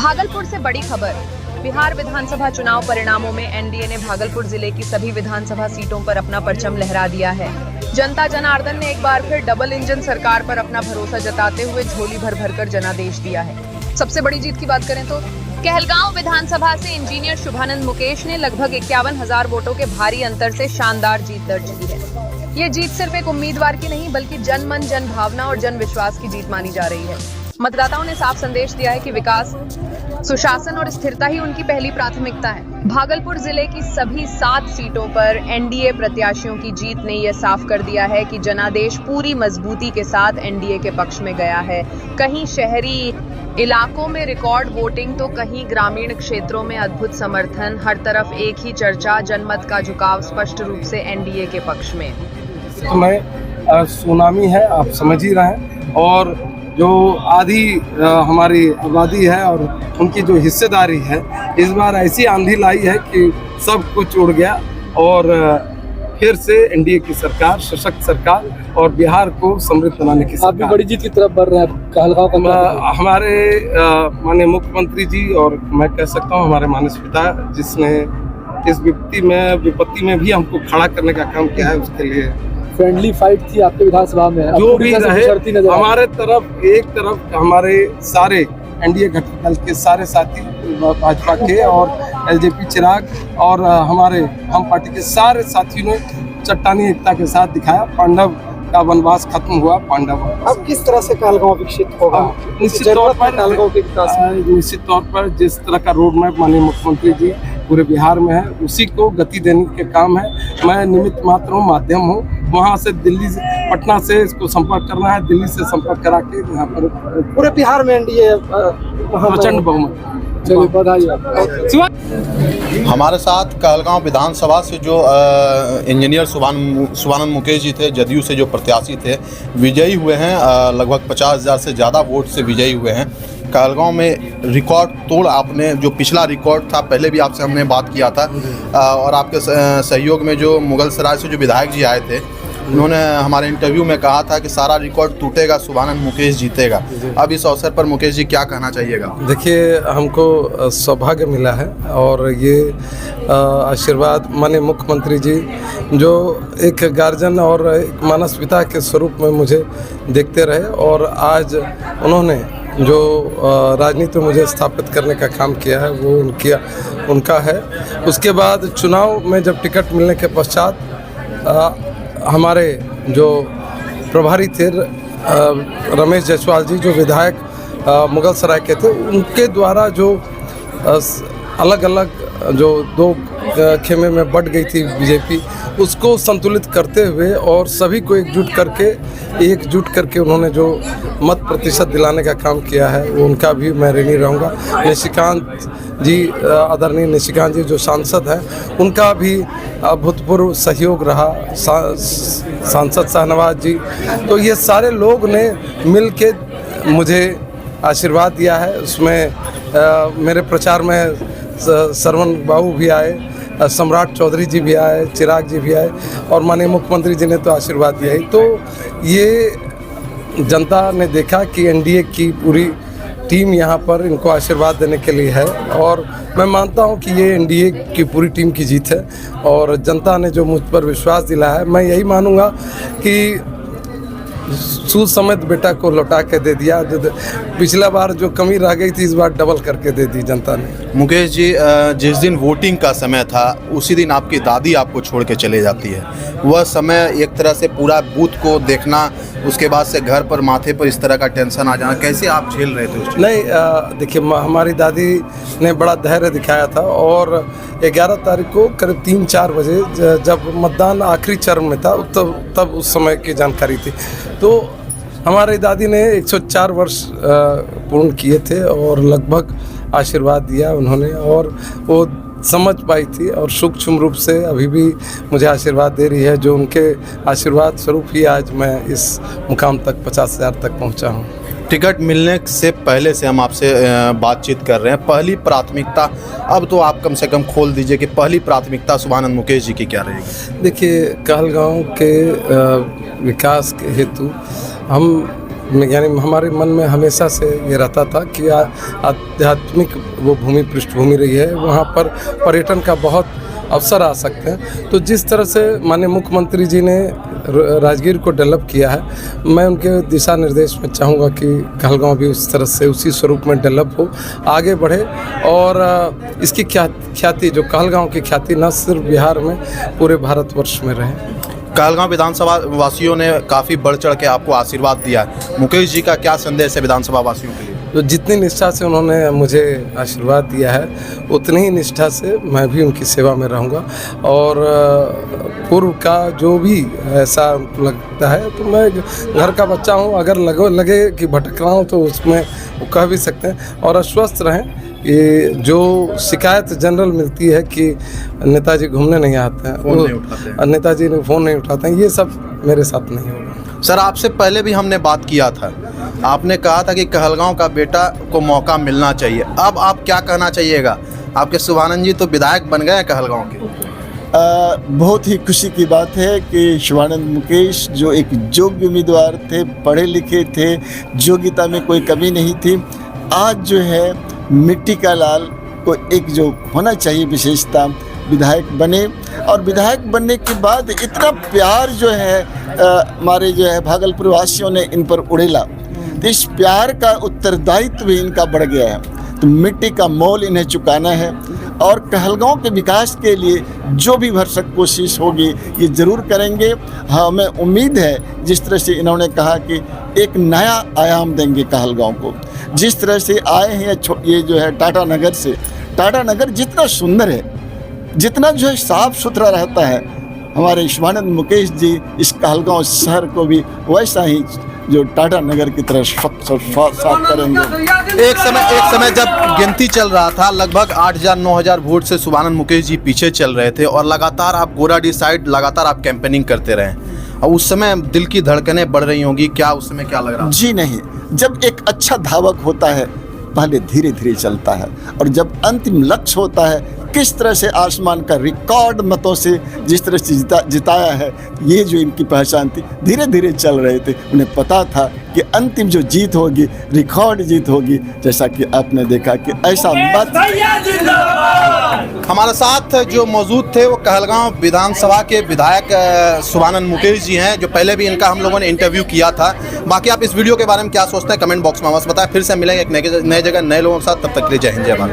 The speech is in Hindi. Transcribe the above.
भागलपुर से बड़ी खबर। बिहार विधानसभा चुनाव परिणामों में एनडीए ने भागलपुर जिले की सभी विधानसभा सीटों पर अपना परचम लहरा दिया है। जनता जनार्दन ने एक बार फिर डबल इंजन सरकार पर अपना भरोसा जताते हुए झोली भर भरकर जनादेश दिया है। सबसे बड़ी जीत की बात करें तो कहलगांव विधानसभा से इंजीनियर शुभानंद मुकेश ने लगभग 51,000 वोटों के भारी अंतर से शानदार जीत दर्ज की है। ये जीत सिर्फ एक उम्मीदवार की नहीं बल्कि जन मन, जन भावना और जन विश्वास की जीत मानी जा रही है। मतदाताओं ने साफ संदेश दिया है कि विकास, सुशासन और स्थिरता ही उनकी पहली प्राथमिकता है। भागलपुर जिले की सभी 7 सीटों पर एनडीए प्रत्याशियों की जीत ने यह साफ कर दिया है कि जनादेश पूरी मजबूती के साथ एनडीए के पक्ष में गया है। कहीं शहरी इलाकों में रिकॉर्ड वोटिंग तो कहीं ग्रामीण क्षेत्रों में अद्भुत समर्थन। हर तरफ एक ही चर्चा, जनमत का झुकाव स्पष्ट रूप से एनडीए के पक्ष में। समय सुनामी है, आप समझ ही रहे हैं, और जो आधी हमारी आबादी है और उनकी जो हिस्सेदारी है, इस बार ऐसी आंधी लाई है कि सब कुछ उड़ गया और फिर से एनडीए की सरकार, सशक्त सरकार और बिहार को समृद्ध बनाने की सरकार। आप भी बड़ी जीत की तरफ बढ़ रहे हैं कहलगांव का। हमारे माननीय मुख्यमंत्री जी और मैं कह सकता हूँ हमारे मानस पिता, जिसने इस विपत्ति में भी हमको खड़ा करने का काम किया है, उसके लिए फ्रेंडली फाइट थी आपके विधानसभा में। जो भी रहे हमारे तरफ, एक तरफ हमारे सारे एनडीए घटक दल के सारे साथी भाजपा के और एलजेपी चिराग और हमारे हम पार्टी के सारे साथियों ने चट्टानी एकता के साथ दिखाया। पांडव का वनवास खत्म हुआ। पांडव अब किस तरह से कहलगांव विकसित होगा? निश्चित तौर पर कहलगांव के विकास, निश्चित तौर पर जिस तरह का रोड मैप माननीय मुख्यमंत्री जी पूरे बिहार में है, उसी को गति देने के काम है। मैं निमित्त मात्र हूँ, माध्यम हूँ। वहाँ से दिल्ली, पटना से इसको संपर्क करना है, दिल्ली से संपर्क करा के यहाँ पर पूरे बिहार में एनडीए प्रचंड बहुमत। चलिए बधाई। हमारे साथ कहलगांव विधानसभा से जो इंजीनियर शुभानंद मुकेश जी थे, जदयू से जो प्रत्याशी थे, विजयी हुए हैं। लगभग 50,000 से ज़्यादा वोट से विजयी हुए हैं। कहलगांव में रिकॉर्ड तोड़, आपने जो पिछला रिकॉर्ड था, पहले भी आपसे हमने बात किया था, और आपके सहयोग में जो मुगलसराय से जो विधायक जी आए थे, उन्होंने हमारे इंटरव्यू में कहा था कि सारा रिकॉर्ड टूटेगा, शुभानंद मुकेश जीतेगा। अब इस अवसर पर मुकेश जी क्या कहना चाहिएगा? देखिए, हमको सौभाग्य मिला है और ये आशीर्वाद माननीय मुख्यमंत्री जी, जो एक गार्जियन और एक मानस पिता के स्वरूप में मुझे देखते रहे, और आज उन्होंने जो राजनीति में मुझे स्थापित करने का काम किया है वो उनका है। उसके बाद चुनाव में जब टिकट मिलने के पश्चात हमारे जो प्रभारी थे रमेश जायसवाल जी, जो विधायक मुगलसराय के थे, उनके द्वारा जो अलग अलग जो 2 खेमे में बढ़ गई थी बीजेपी, उसको संतुलित करते हुए और सभी को एकजुट करके उन्होंने जो मत प्रतिशत दिलाने का काम किया है, वो उनका भी मैं ऋणी रहूँगा। निशिकांत जी, आदरणीय निशिकांत जी जो सांसद हैं, उनका भी अभूतपूर्व सहयोग रहा। सांसद शाहनवाज जी, तो ये सारे लोग ने मिल के मुझे आशीर्वाद दिया है। उसमें मेरे प्रचार में सरवण बाबू भी आए, सम्राट चौधरी जी भी आए, चिराग जी भी आए, और माननीय मुख्यमंत्री जी ने तो आशीर्वाद दिया ही। तो ये जनता ने देखा कि एनडीए की पूरी टीम यहाँ पर इनको आशीर्वाद देने के लिए है, और मैं मानता हूँ कि ये एनडीए की पूरी टीम की जीत है। और जनता ने जो मुझ पर विश्वास दिलाया है, मैं यही मानूंगा कि सूद समेत बेटा को लौटा के दे दिया। पिछला बार जो कमी रह गई थी, इस बार डबल करके दे दी जनता ने। मुकेश जी, जिस दिन वोटिंग का समय था, उसी दिन आपकी दादी आपको छोड़ के चले जाती है। वह समय एक तरह से पूरा बूथ को देखना, उसके बाद से घर पर माथे पर इस तरह का टेंशन आ जाना, कैसे आप झेल रहे थे उस टाइम? नहीं, देखिए, हमारी दादी ने बड़ा धैर्य दिखाया था, और 11 तारीख को करीब 3-4 बजे जब मतदान आखिरी चरण में था, तब उस समय की जानकारी थी। तो हमारी दादी ने 104 वर्ष पूर्ण किए थे और लगभग आशीर्वाद दिया उन्होंने, और वो समझ पाई थी और सूक्ष्म रूप से अभी भी मुझे आशीर्वाद दे रही है। जो उनके आशीर्वाद स्वरूप ही आज मैं इस मुकाम तक 50,000 तक पहुंचा हूं। टिकट मिलने से पहले से हम आपसे बातचीत कर रहे हैं। पहली प्राथमिकता, अब तो आप कम से कम खोल दीजिए कि पहली प्राथमिकता शुभानंद मुकेश जी की क्या रहेगी? देखिए, कहलगांव के विकास के हेतु हम यानी हमारे मन में हमेशा से ये रहता था कि आध्यात्मिक वो भूमि पृष्ठभूमि रही है, वहाँ पर पर्यटन का बहुत अवसर आ सकते हैं। तो जिस तरह से माननीय मुख्यमंत्री जी ने राजगीर को डेवलप किया है, मैं उनके दिशा निर्देश में चाहूँगा कि कहलगांव भी उस तरह से उसी स्वरूप में डेवलप हो, आगे बढ़े और इसकी ख्याति जो कहलगांव की ख्याति न सिर्फ बिहार में पूरे भारतवर्ष में रहे। कहलगांव विधानसभा वासियों ने काफ़ी बढ़ चढ़ के आपको आशीर्वाद दिया है। मुकेश जी का क्या संदेश है विधानसभा वासियों के लिए? तो जितनी निष्ठा से उन्होंने मुझे आशीर्वाद दिया है, उतनी ही निष्ठा से मैं भी उनकी सेवा में रहूँगा। और पूर्व का जो भी ऐसा लगता है, तो मैं घर का बच्चा हूँ, अगर लगे कि भटक रहा हूँ तो उसमें वो कह भी सकते हैं। और आश्वस्त रहें, ये जो शिकायत जनरल मिलती है कि नेताजी घूमने नहीं आते हैं, नेताजी ने फ़ोन नहीं उठाते हैं, ये सब मेरे साथ नहीं होगा। सर, आपसे पहले भी हमने बात किया था, आपने कहा था कि कहलगांव का बेटा को मौका मिलना चाहिए। अब आप क्या कहना चाहिएगा? आपके शिवानंद जी तो विधायक बन गए हैं कहलगांव के। बहुत ही खुशी की बात है कि शिवानंद मुकेश जो एक योग्य उम्मीदवार थे, पढ़े लिखे थे, योग्यता में कोई कमी नहीं थी, आज जो है मिट्टी का लाल को एक जो होना चाहिए विशेषता, विधायक बने। और विधायक बनने के बाद इतना प्यार जो है हमारे जो है भागलपुर वासियों ने इन पर उड़ेला, तो इस प्यार का उत्तरदायित्व भी इनका बढ़ गया है। तो मिट्टी का मोल इन्हें चुकाना है और कहलगांव के विकास के लिए जो भी भरसक कोशिश होगी ये ज़रूर करेंगे। हमें उम्मीद है जिस तरह से इन्होंने कहा कि एक नया आयाम देंगे कहलगांव को। जिस तरह से आए हैं ये जो है टाटा नगर से, टाटा नगर जितना सुंदर है, जितना जो है साफ़ सुथरा रहता है, हमारे शिवानंद मुकेश जी इस कहलगांव शहर को भी वैसा ही जो टाटा नगर की तरह साफ करेंगे। एक समय जब गिनती चल रहा था, लगभग 8,000-9,000 वोट से शिवानंद मुकेश जी पीछे चल रहे थे और लगातार आप गोराडी साइड लगातार आप कैंपेनिंग करते रहे। और उस समय दिल की धड़कनें बढ़ रही होंगी, क्या उस समय क्या लग रहा? जी नहीं, जब एक अच्छा धावक होता है पहले धीरे धीरे चलता है, और जब अंतिम लक्ष्य होता है, किस तरह से आसमान का रिकॉर्ड मतों से जिस तरह से जिताया है, ये जो इनकी पहचान थी, धीरे धीरे चल रहे थे। उन्हें पता था कि अंतिम जो जीत होगी रिकॉर्ड जीत होगी, जैसा कि आपने देखा कि ऐसा मत। हमारे साथ जो मौजूद थे वो कहलगांव विधानसभा के विधायक शिवानंद मुकेश जी हैं, जो पहले भी इनका हम लोगों ने इंटरव्यू किया था। बाकी आप इस वीडियो के बारे में क्या सोचते हैं कमेंट बॉक्स में अवश्य बताएं। फिर से मिलेंगे एक नए जगह नए लोगों के साथ, तब तक के लिए जय हिंद जय भारत।